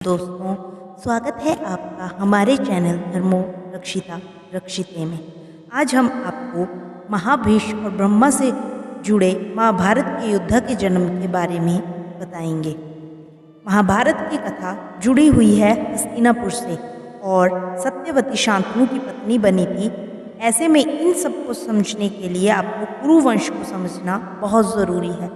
दोस्तों, स्वागत है आपका हमारे चैनल धर्मो रक्षिता रक्षिते में। आज हम आपको महाभीष्म और ब्रह्मा से जुड़े महाभारत के योद्धा के जन्म के बारे में बताएंगे। महाभारत की कथा जुड़ी हुई है हस्तिनापुर से और सत्यवती शांतनु की पत्नी बनी थी। ऐसे में इन सब को समझने के लिए आपको कुरुवंश को समझना बहुत ज़रूरी है।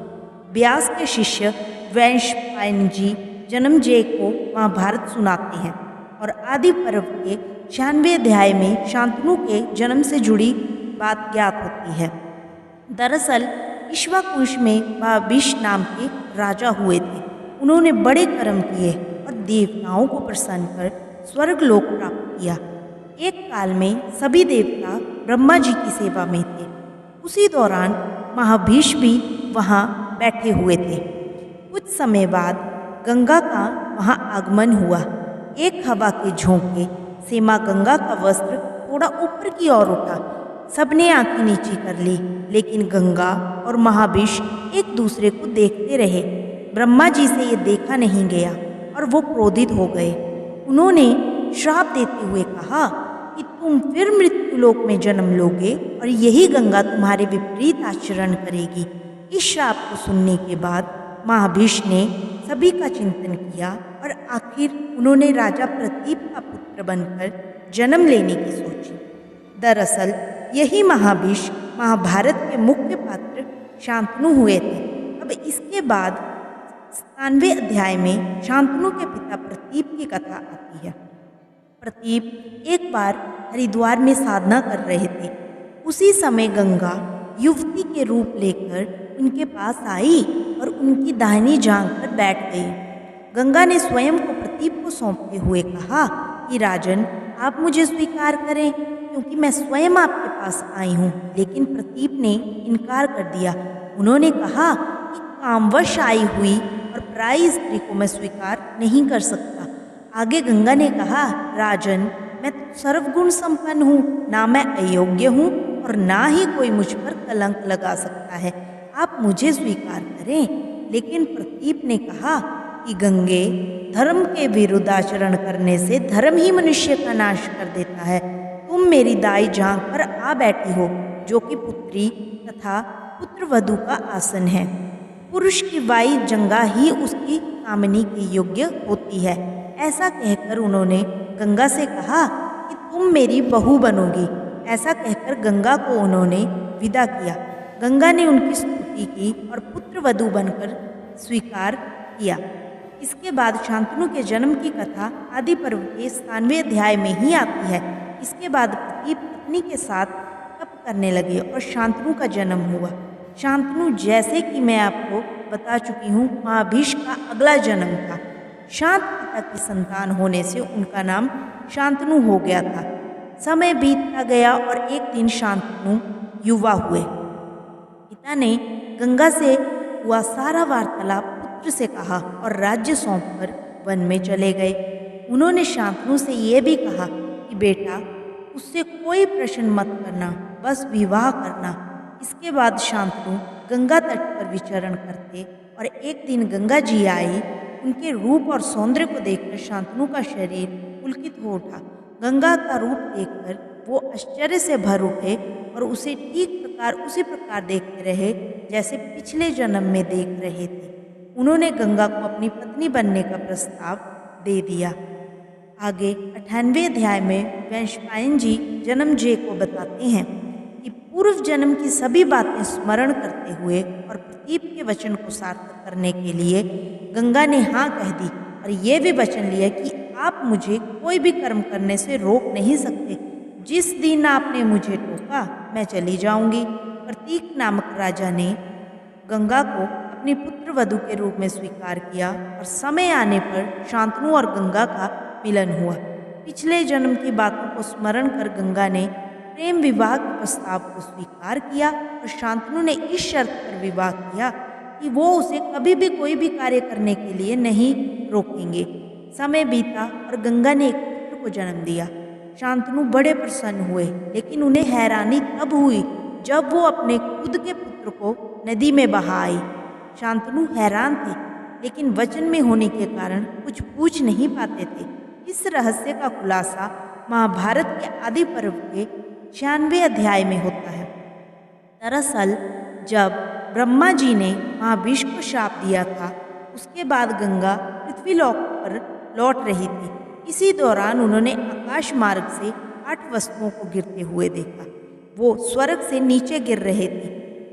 व्यास के शिष्य वैशंपायन जी जन्मेजय को महाभारत सुनाते हैं और आदि पर्व के 96वें अध्याय में शांतनु के जन्म से जुड़ी बात ज्ञात होती है। दरअसल इक्ष्वाकुश में महाभीष्म नाम के राजा हुए थे। उन्होंने बड़े कर्म किए और देवताओं को प्रसन्न कर स्वर्गलोक प्राप्त किया। एक काल में सभी देवता ब्रह्मा जी की सेवा में थे। उसी दौरान महाभीष्म भी वहाँ बैठे हुए थे। कुछ समय बाद गंगा का वहाँ आगमन हुआ। एक हवा के झोंके से माँ गंगा का वस्त्र थोड़ा ऊपर की ओर उठा। सबने आंखें नीची कर ली, लेकिन गंगा और महाभीष्म एक दूसरे को देखते रहे। ब्रह्मा जी से ये देखा नहीं गया और वो क्रोधित हो गए। उन्होंने श्राप देते हुए कहा कि तुम फिर मृत्युलोक में जन्म लोगे और यही गंगा तुम्हारे विपरीत आचरण करेगी। इस श्राप को सुनने के बाद महाभीष्म ने सभी का चिंतन किया और आखिर उन्होंने राजा प्रतीप का पुत्र बनकर जन्म लेने की सोची। दरअसल यही महाभीष्म महाभारत के मुख्य पात्र शांतनु हुए थे। अब इसके बाद 97वें अध्याय में शांतनु के पिता प्रतीप की कथा आती है। प्रतीप एक बार हरिद्वार में साधना कर रहे थे। उसी समय गंगा युवती के रूप लेकर उनके पास आई और उनकी दाहिनी जांघ पर बैठ गई। गंगा ने स्वयं को प्रतीप को सौंपते हुए कहा कि राजन, आप मुझे स्वीकार करें क्योंकि मैं स्वयं आपके पास आई हूँ। लेकिन प्रतीप ने इनकार कर दिया। उन्होंने कहा कि कामवश आई हुई और पराई स्त्री को मैं स्वीकार नहीं कर सकता। आगे गंगा ने कहा, राजन, मैं सर्वगुण संपन्न हूँ, ना मैं अयोग्य हूँ और ना ही कोई मुझ पर कलंक लगा सकता है। आप मुझे स्वीकार करें। लेकिन प्रतीप ने कहा कि गंगे, धर्म के विरुद्ध आचरण करने से धर्म ही मनुष्य का नाश कर देता है। तुम मेरी दाई जांघ पर आ बैठी हो, जो कि पुत्री तथा पुत्रवधू का आसन है। पुरुष की वाई जंगा ही उसकी कामनी के योग्य होती है। ऐसा कहकर उन्होंने गंगा से कहा कि तुम मेरी बहू बनोगी। ऐसा कहकर गंगा को उन्होंने विदा किया। गंगा ने उनकी स्तुति की और पुत्रवधू बनकर स्वीकार किया। इसके बाद शांतनु के जन्म की कथा आदि पर्व के 97वें अध्याय में ही आती है। इसके बाद प्रतीप पत्नी के साथ तप करने लगे और शांतनु का जन्म हुआ। शांतनु, जैसे कि मैं आपको बता चुकी हूँ, महाभीष्म का अगला जन्म था। शांत पिता की संतान होने से उनका नाम शांतनु हो गया था। समय बीतता गया और एक दिन शांतनु युवा हुए। पिता ने गंगा से हुआ सारा वार्तालाप पुत्र से कहा और राज्य सौंपकर वन में चले गए। उन्होंने शांतनु से ये भी कहा कि बेटा, उससे कोई प्रश्न मत करना, बस विवाह करना। इसके बाद शांतनु गंगा तट पर विचरण करते और एक दिन गंगा जी आई। उनके रूप और सौंदर्य को देखकर शांतनु का शरीर पुलकित हो उठा। गंगा का रूप देखकर वो आश्चर्य से भर उठे और उसे उसी प्रकार देखते रहे जैसे पिछले जन्म में देख रहे थे। उन्होंने गंगा को अपनी पत्नी बनने का प्रस्ताव दे दिया। आगे 98वें अध्याय में वैशंपायन जी जन्मेजय को बताते हैं कि पूर्व जन्म की सभी बातें स्मरण करते हुए और प्रतीप के वचन को सार्थक करने के लिए गंगा ने हाँ कह दी और ये भी वचन लिया कि आप मुझे कोई भी कर्म करने से रोक नहीं सकते। जिस दिन आपने मुझे टोका, मैं चली जाऊंगी। प्रतीक नामक राजा ने गंगा को अपनी पुत्रवधू के रूप में स्वीकार किया और समय आने पर शांतनु और गंगा का मिलन हुआ। पिछले जन्म की बातों को स्मरण कर गंगा ने प्रेम विवाह के प्रस्ताव को स्वीकार किया और शांतनु ने इस शर्त पर विवाह किया कि वो उसे कभी भी कोई भी कार्य करने के लिए नहीं रोकेंगे। समय बीता और गंगा ने एक पुत्र को जन्म दिया। शांतनु बड़े प्रसन्न हुए, लेकिन उन्हें हैरानी तब हुई जब वो अपने खुद के पुत्र को नदी में बहा आई। शांतनु हैरान थे, लेकिन वचन में होने के कारण कुछ पूछ नहीं पाते थे। इस रहस्य का खुलासा महाभारत के आदि पर्व के 96वें अध्याय में होता है। दरअसल जब ब्रह्मा जी ने महाभीष को श्राप दिया था, उसके बाद गंगा पृथ्वीलोक पर लौट रही थी। इसी दौरान उन्होंने आकाश मार्ग से 8 वस्तुओं को गिरते हुए देखा। वो स्वर्ग से नीचे गिर रहे थे,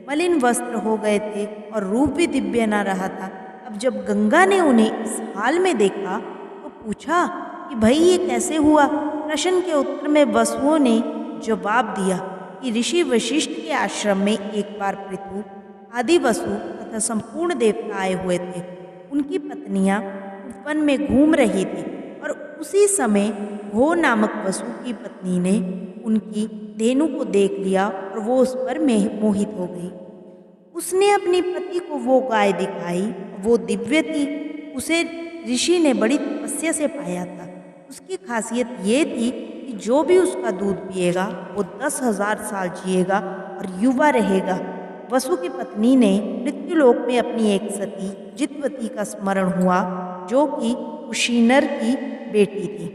मलिन वस्त्र हो गए थे और रूप भी दिव्य न रहा था। अब जब गंगा ने उन्हें इस हाल में देखा तो पूछा कि भाई ये कैसे हुआ। प्रश्न के उत्तर में वसुओं ने जवाब दिया कि ऋषि वशिष्ठ के आश्रम में एक बार पृथु, आदि वसु तथा संपूर्ण देवता आए हुए थे। उनकी पत्नियां वन में घूम रही थी और उसी समय घो नामक वसु की पत्नी ने उनकी धेनु को देख लिया और वो उस पर मोहित हो गई। उसने अपनी पति को वो गाय दिखाई, वो दिव्य थी। उसे ऋषि ने बड़ी तपस्या से पाया था। उसकी खासियत ये थी कि जो भी उसका दूध पिएगा वो 10,000 साल जिएगा और युवा रहेगा। वसु की पत्नी ने मृत्युलोक में अपनी एक सती जितवती का स्मरण हुआ, जो कि कुशीनर की बेटी थी।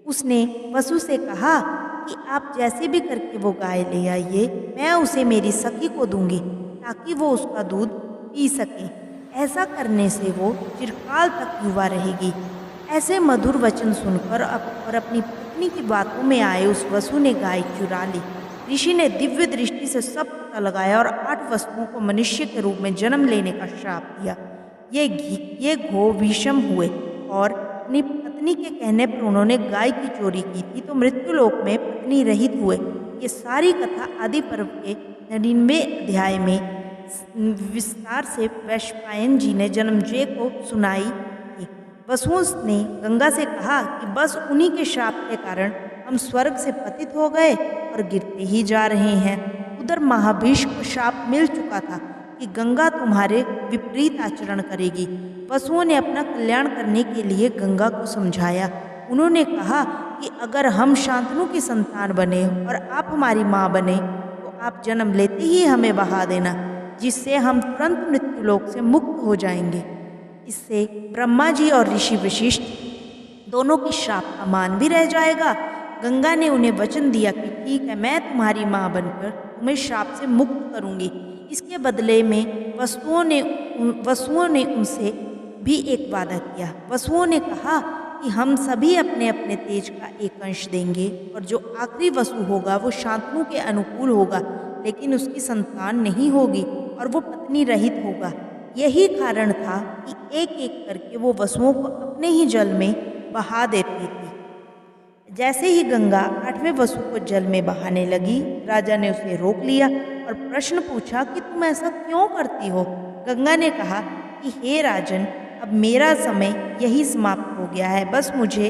उसने वसु से कहा कि आप जैसे भी करके वो गाय ले आइए, मैं उसे मेरी सखी को दूंगी ताकि वो उसका दूध पी सके। ऐसा करने से वो चिरकाल तक युवा रहेगी। ऐसे मधुर वचन सुनकर और अपनी पत्नी की बातों में आए उस वसु ने गाय चुरा ली। ऋषि ने दिव्य दृष्टि से सब पता लगाया और 8 वस्तुओं को मनुष्य के रूप में जन्म लेने का श्राप दिया। ये घो विषम हुए और अपनी पत्नी के कहने पर उन्होंने गाय की चोरी की थी, तो मृत्युलोक में पत्नी रहित हुए। ये सारी कथा आदि पर्व के 99वें अध्याय में विस्तार से वैशंपायन जी ने जन्मेजय को सुनाई थी। वसुओं ने गंगा से कहा कि बस उन्हीं के श्राप के कारण हम स्वर्ग से पतित हो गए और गिरते ही जा रहे हैं। उधर महाभीष को श्राप मिल चुका था कि गंगा तुम्हारे विपरीत आचरण करेगी। वसुओं ने अपना कल्याण करने के लिए गंगा को समझाया। उन्होंने कहा कि अगर हम शांतनु की संतान बने और आप हमारी माँ बने तो आप जन्म लेते ही हमें बहा देना, जिससे हम तुरंत मृत्युलोक से मुक्त हो जाएंगे। इससे ब्रह्मा जी और ऋषि वशिष्ठ दोनों के श्राप का मान भी रह जाएगा। गंगा ने उन्हें वचन दिया कि ठीक है, मैं तुम्हारी माँ बनकर तुम्हें श्राप से मुक्त करूंगी। इसके बदले में वसुओं ने उनसे भी एक वादा किया। वसुओं ने कहा कि हम सभी अपने अपने तेज का एक अंश देंगे और जो आखिरी वसु होगा वो शांतनु के अनुकूल होगा, लेकिन उसकी संतान नहीं होगी और वो पत्नी रहित होगा। यही कारण था कि एक एक करके वो वसुओं को अपने ही जल में बहा देती थी। जैसे ही गंगा 8वें वसु को जल में बहाने लगी, राजा ने उसे रोक लिया और प्रश्न पूछा कि तुम ऐसा क्यों करती हो। गंगा ने कहा कि हे राजन, अब मेरा समय यही समाप्त हो गया है, बस मुझे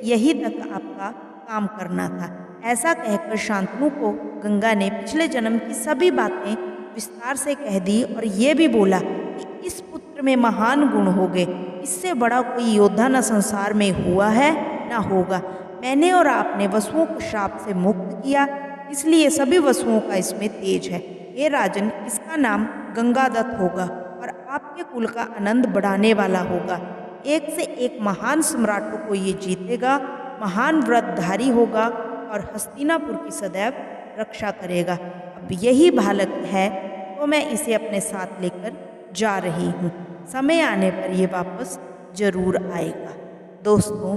यही तक आपका काम करना था। ऐसा कहकर शांतनु को गंगा ने पिछले जन्म की सभी बातें विस्तार से कह दी और ये भी बोला कि इस पुत्र में महान गुण हो गए, इससे बड़ा कोई योद्धा न संसार में हुआ है न होगा। मैंने और आपने वसुओं को श्राप से मुक्त किया, इसलिए सभी वसुओं का इसमें तेज है। हे राजन, इसका नाम गंगादत्त होगा और आपके कुल का आनंद बढ़ाने वाला होगा। एक से एक महान सम्राटों को ये जीतेगा, महान व्रतधारी होगा और हस्तिनापुर की सदैव रक्षा करेगा। अब यही बालक है तो मैं इसे अपने साथ लेकर जा रही हूँ। समय आने पर ये वापस जरूर आएगा। दोस्तों,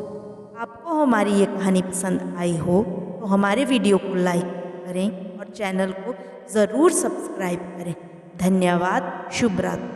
आपको हमारी ये कहानी पसंद आई हो तो हमारे वीडियो को लाइक करें और चैनल को ज़रूर सब्सक्राइब करें। धन्यवाद। शुभ रात्रि।